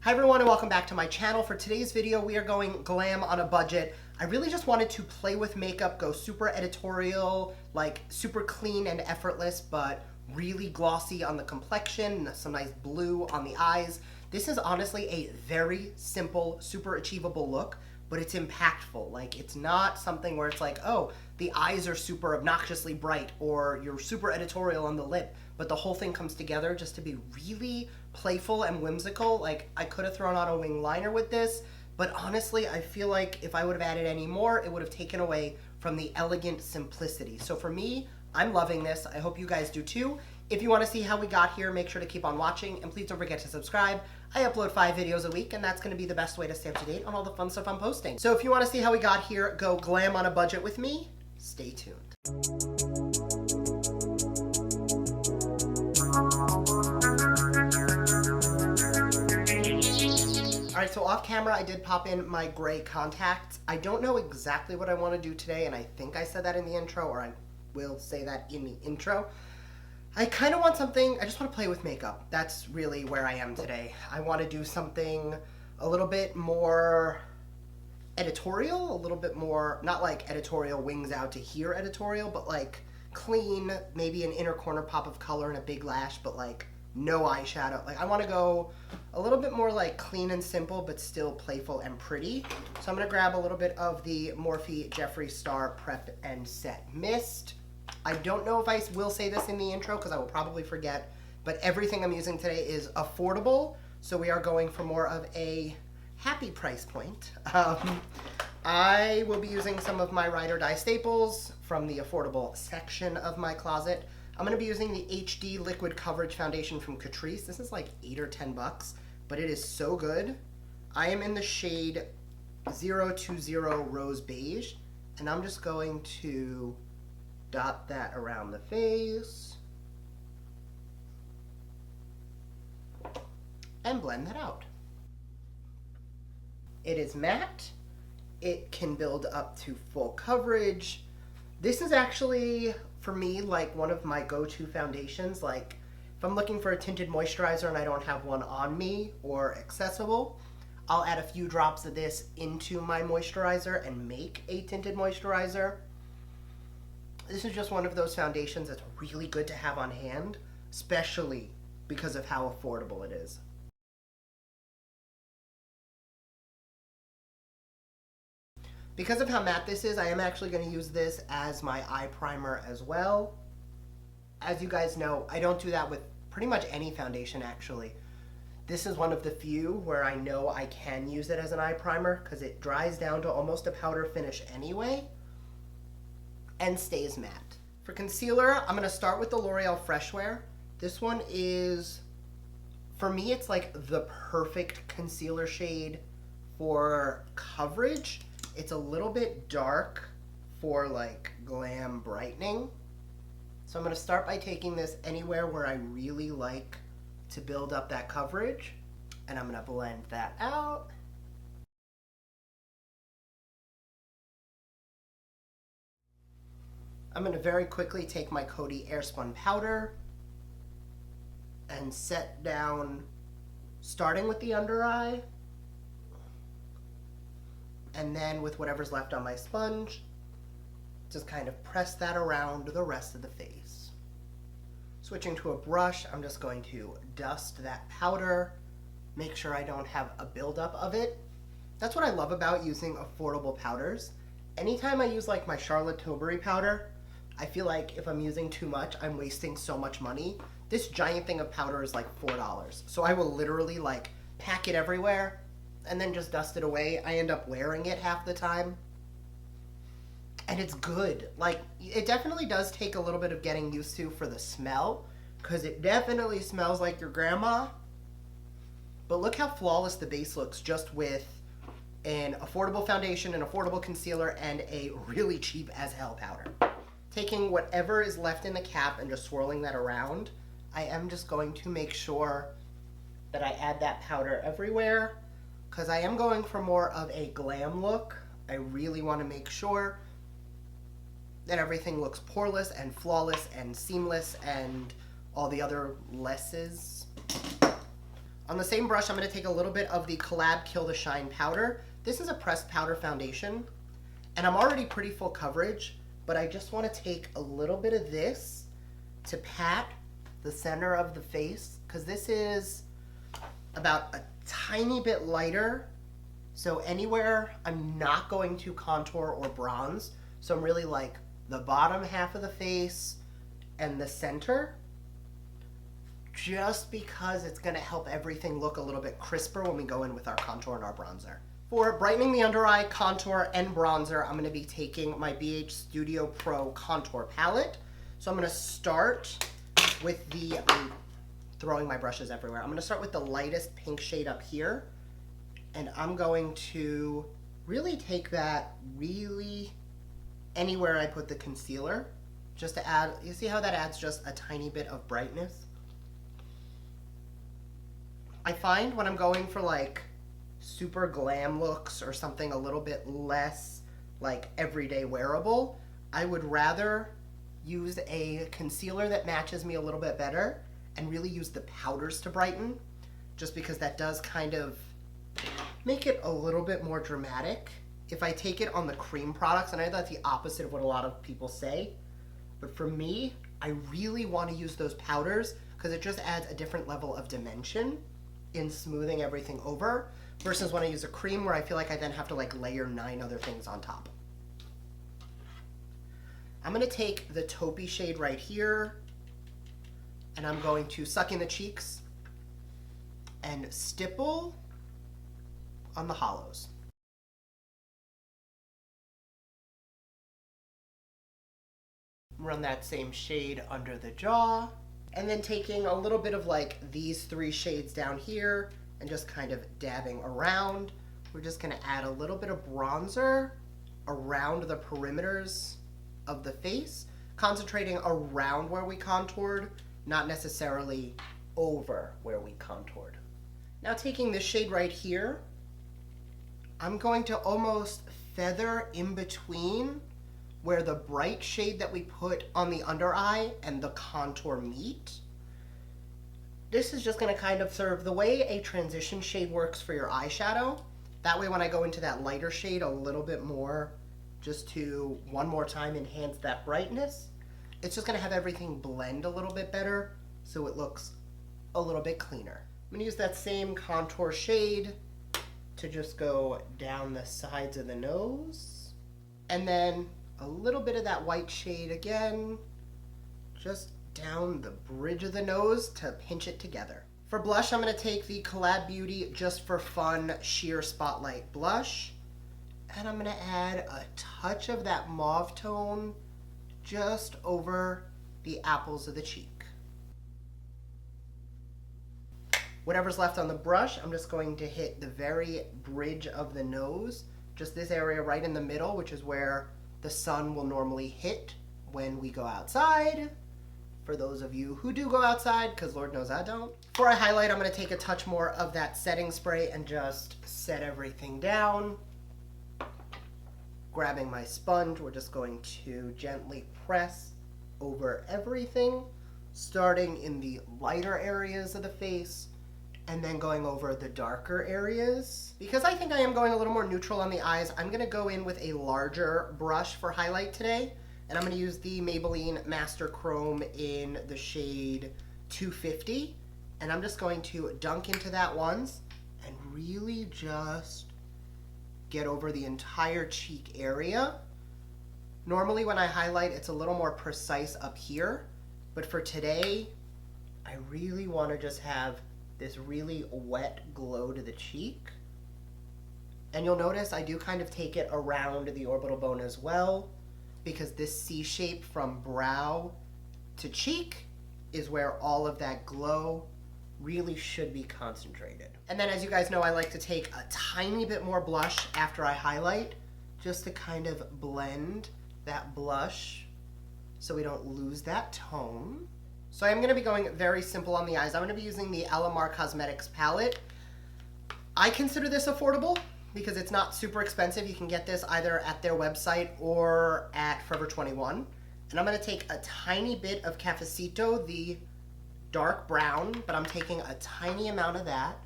Hi everyone and welcome back to my channel. For today's video, we are going glam on a budget. I really just wanted to play with makeup, go super editorial, like super clean and effortless, but really glossy on the complexion, some nice blue on the eyes. This is honestly a very simple, super achievable look, but it's impactful. Like, it's not something where it's like, oh, the eyes are super obnoxiously bright or you're super editorial on the lip, but the whole thing comes together just to be really playful and whimsical. Like, I could have thrown on a wing liner with this, but honestly, I feel like if I would have added any more, it would have taken away from the elegant simplicity. So for me, I'm loving this. I hope you guys do too. If you want to see how we got here, make sure to keep on watching, and please don't forget to subscribe. I upload 5 videos a week, and that's going to be the best way to stay up to date on all the fun stuff I'm posting. So if you want to see how we got here, go glam on a budget with me. Stay tuned. Alright, so off camera I did pop in my gray contacts. I don't know exactly what I want to do today, and I think I said that in the intro, or I will say that in the intro. I kind of want something, I just want to play with makeup. That's really where I am today. I want to do something a little bit more editorial, a little bit more, not like editorial wings out to here editorial, but like clean, maybe an inner corner pop of color and a big lash, but like no eyeshadow. Like, I want to go a little bit more like clean and simple, but still playful and pretty. So I'm going to grab a little bit of the Morphe Jeffree Star Prep and Set Mist. I don't know if I will say this in the intro because I will probably forget, but everything I'm using today is affordable, so we are going for more of a happy price point. I will be using some of my Ride or Die staples from the affordable section of my closet. I'm going to be using the HD Liquid Coverage Foundation from Catrice. This is like $8 or $10, but it is so good. I am in the shade 020 Rose Beige, and I'm just going to dot that around the face and blend that out. It is matte. It can build up to full coverage. This is actually, for me, like one of my go-to foundations. Like, if I'm looking for a tinted moisturizer and I don't have one on me or accessible, I'll add a few drops of this into my moisturizer and make a tinted moisturizer. This is just one of those foundations that's really good to have on hand, especially because of how affordable it is. Because of how matte this is, I am actually going to use this as my eye primer as well. As you guys know, I don't do that with pretty much any foundation, actually. This is one of the few where I know I can use it as an eye primer because it dries down to almost a powder finish anyway and stays matte. For concealer, I'm going to start with the L'Oreal Fresh Wear. This one is, for me, it's like the perfect concealer shade for coverage. It's a little bit dark for like glam brightening. So I'm going to start by taking this anywhere where I really like to build up that coverage, and I'm going to blend that out. I'm going to very quickly take my Coty Airspun powder and set down, starting with the under eye, and then with whatever's left on my sponge, just kind of press that around the rest of the face. Switching to a brush, I'm just going to dust that powder, make sure I don't have a buildup of it. That's what I love about using affordable powders. Anytime I use like my Charlotte Tilbury powder, I feel like if I'm using too much, I'm wasting so much money. This giant thing of powder is like $4. So I will literally like pack it everywhere and then just dust it away. I end up wearing it half the time. And it's good. Like, it definitely does take a little bit of getting used to for the smell, because it definitely smells like your grandma. But look how flawless the base looks just with an affordable foundation, an affordable concealer, and a really cheap as hell powder. Taking whatever is left in the cap and just swirling that around, I am just going to make sure that I add that powder everywhere, because I am going for more of a glam look. I really want to make sure that everything looks poreless and flawless and seamless and all the other lesses. On the same brush, I'm going to take a little bit of the Collab Kill the Shine powder. This is a pressed powder foundation, and I'm already pretty full coverage, but I just want to take a little bit of this to pat the center of the face, because this is about a tiny bit lighter. So anywhere I'm not going to contour or bronze, so I'm really like the bottom half of the face and the center, just because it's going to help everything look a little bit crisper when we go in with our contour and our bronzer. For brightening the under eye, contour, and bronzer, I'm going to be taking my BH Studio Pro Contour Palette. So I'm going to start with the, throwing my brushes everywhere. I'm going to start with the lightest pink shade up here. And I'm going to really take that really anywhere I put the concealer, just to add, you see how that adds just a tiny bit of brightness? I find when I'm going for like super glam looks or something a little bit less like everyday wearable, I would rather use a concealer that matches me a little bit better and really use the powders to brighten, just because that does kind of make it a little bit more dramatic. If I take it on the cream products, and I know that's the opposite of what a lot of people say, but for me, I really want to use those powders because it just adds a different level of dimension in smoothing everything over, versus when I use a cream where I feel like I then have to like layer 9 other things on top. I'm going to take the taupey shade right here, and I'm going to suck in the cheeks and stipple on the hollows. Run that same shade under the jaw, and then taking a little bit of like these 3 shades down here and just kind of dabbing around. We're just going to add a little bit of bronzer around the perimeters of the face, concentrating around where we contoured, not necessarily over where we contoured. Now taking this shade right here, I'm going to almost feather in between where the bright shade that we put on the under eye and the contour meet. This is just going to kind of serve the way a transition shade works for your eyeshadow. That way when I go into that lighter shade a little bit more, just to one more time enhance that brightness, it's just going to have everything blend a little bit better so it looks a little bit cleaner. I'm going to use that same contour shade to just go down the sides of the nose, and then a little bit of that white shade again, just down the bridge of the nose to pinch it together. For blush, I'm going to take the Collab Beauty Just for Fun Sheer Spotlight Blush, and I'm going to add a touch of that mauve tone just over the apples of the cheek. Whatever's left on the brush, I'm just going to hit the very bridge of the nose, just this area right in the middle, which is where the sun will normally hit when we go outside. For those of you who do go outside, because Lord knows I don't. For a highlight, I'm going to take a touch more of that setting spray and just set everything down. Grabbing my sponge, we're just going to gently press over everything, starting in the lighter areas of the face and then going over the darker areas. Because I think I am going a little more neutral on the eyes, I'm going to go in with a larger brush for highlight today. And I'm going to use the Maybelline Master Chrome in the shade 250. And I'm just going to dunk into that once and really just get over the entire cheek area. Normally when I highlight, it's a little more precise up here. But for today, I really want to just have this really wet glow to the cheek. And you'll notice I do kind of take it around the orbital bone as well, because this C shape from brow to cheek is where all of that glow really should be concentrated. And then, as you guys know, I like to take a tiny bit more blush after I highlight, just to kind of blend that blush so we don't lose that tone. So I'm going to be going very simple on the eyes. I'm going to be using the Alamar Cosmetics palette. I consider this affordable because it's not super expensive. You can get this either at their website or at Forever 21. And I'm going to take a tiny bit of Cafecito, the dark brown, but I'm taking a tiny amount of that,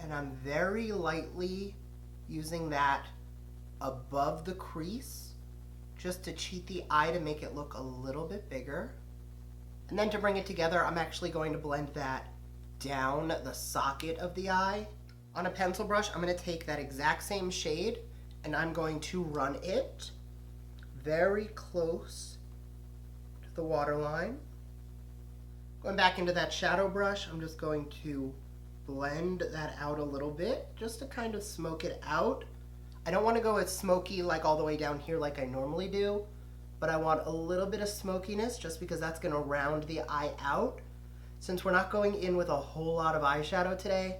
and I'm very lightly using that above the crease just to cheat the eye to make it look a little bit bigger. And then to bring it together, I'm actually going to blend that down the socket of the eye. On a pencil brush, I'm going to take that exact same shade and I'm going to run it very close to the waterline. Going back into that shadow brush, I'm just going to blend that out a little bit just to kind of smoke it out. I don't want to go as smoky like all the way down here like I normally do, but I want a little bit of smokiness just because that's going to round the eye out. Since we're not going in with a whole lot of eyeshadow today,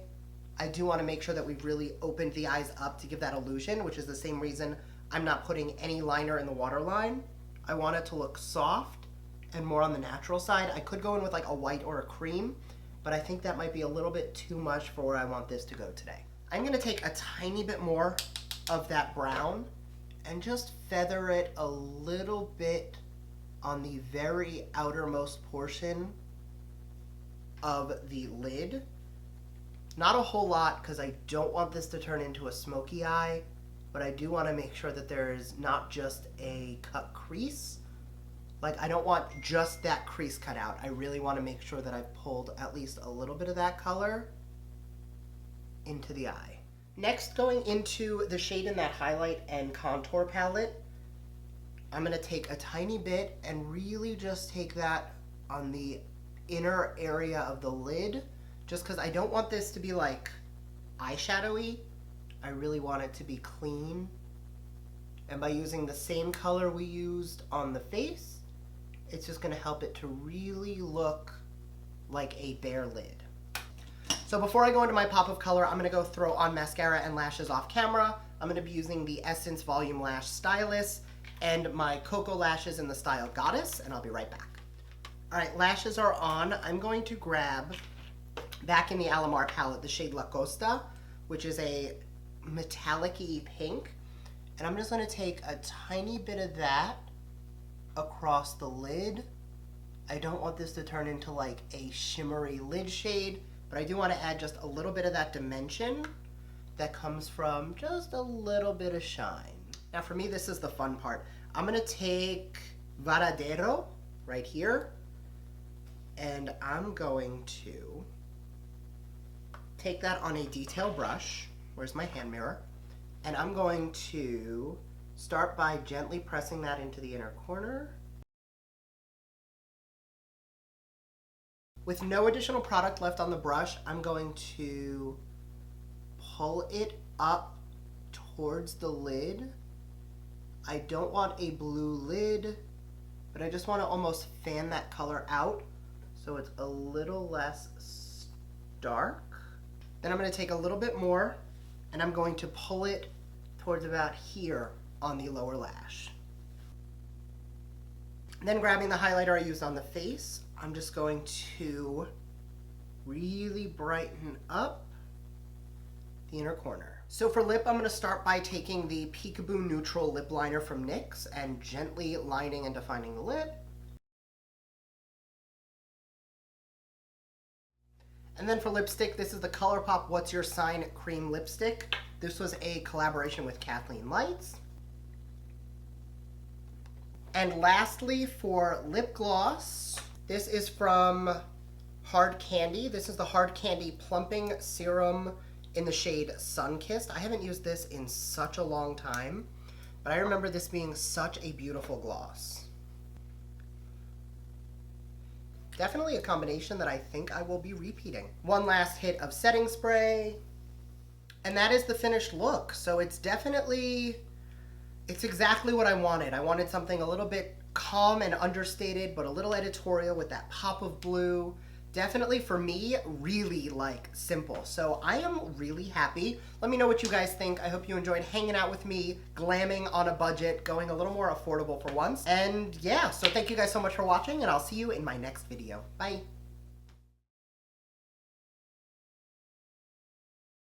I do want to make sure that we've really opened the eyes up to give that illusion, which is the same reason I'm not putting any liner in the waterline. I want it to look soft and more on the natural side. I could go in with like a white or a cream, but I think that might be a little bit too much for where I want this to go today. I'm going to take a tiny bit more of that brown and just feather it a little bit on the very outermost portion of the lid. Not a whole lot because I don't want this to turn into a smoky eye, but I do want to make sure that there is not just a cut crease. Like, I don't want just that crease cut out. I really want to make sure that I've pulled at least a little bit of that color into the eye. Next, going into the shade in that highlight and contour palette, I'm going to take a tiny bit and really just take that on the inner area of the lid, just because I don't want this to be like eyeshadowy. I really want it to be clean. And by using the same color we used on the face, it's just going to help it to really look like a bare lid. So before I go into my pop of color, I'm going to go throw on mascara and lashes off camera. I'm going to be using the Essence Volume Lash Stylus and my Cocoa Lashes in the style Goddess, and I'll be right back. All right, lashes are on. I'm going to grab, back in the Alamar palette, the shade La Costa, which is a metallic-y pink. And I'm just going to take a tiny bit of that across the lid. I don't want this to turn into like a shimmery lid shade, but I do want to add just a little bit of that dimension that comes from just a little bit of shine. Now for me, this is the fun part. I'm going to take Varadero right here, and I'm going to take that on a detail brush. Where's my hand mirror? And I'm going to start by gently pressing that into the inner corner. With no additional product left on the brush, I'm going to pull it up towards the lid. I don't want a blue lid, but I just want to almost fan that color out so it's a little less stark. Then I'm going to take a little bit more and I'm going to pull it towards about here on the lower lash. Then grabbing the highlighter I used on the face, I'm just going to really brighten up the inner corner. So for lip, I'm going to start by taking the Peekaboo Neutral Lip Liner from NYX and gently lining and defining the lip. And then for lipstick, this is the ColourPop What's Your Sign Cream Lipstick. This was a collaboration with Kathleen Lights. And lastly, for lip gloss, this is from Hard Candy. This is the Hard Candy Plumping Serum in the shade Sunkissed. I haven't used this in such a long time, but I remember this being such a beautiful gloss. Definitely a combination that I think I will be repeating. One last hit of setting spray, and that is the finished look. So it's exactly what I wanted. I wanted something a little bit calm and understated, but a little editorial with that pop of blue. Definitely, for me, really like simple. So I am really happy. Let me know what you guys think. I hope you enjoyed hanging out with me, glamming on a budget, going a little more affordable for once. And yeah, so thank you guys so much for watching, and I'll see you in my next video. Bye.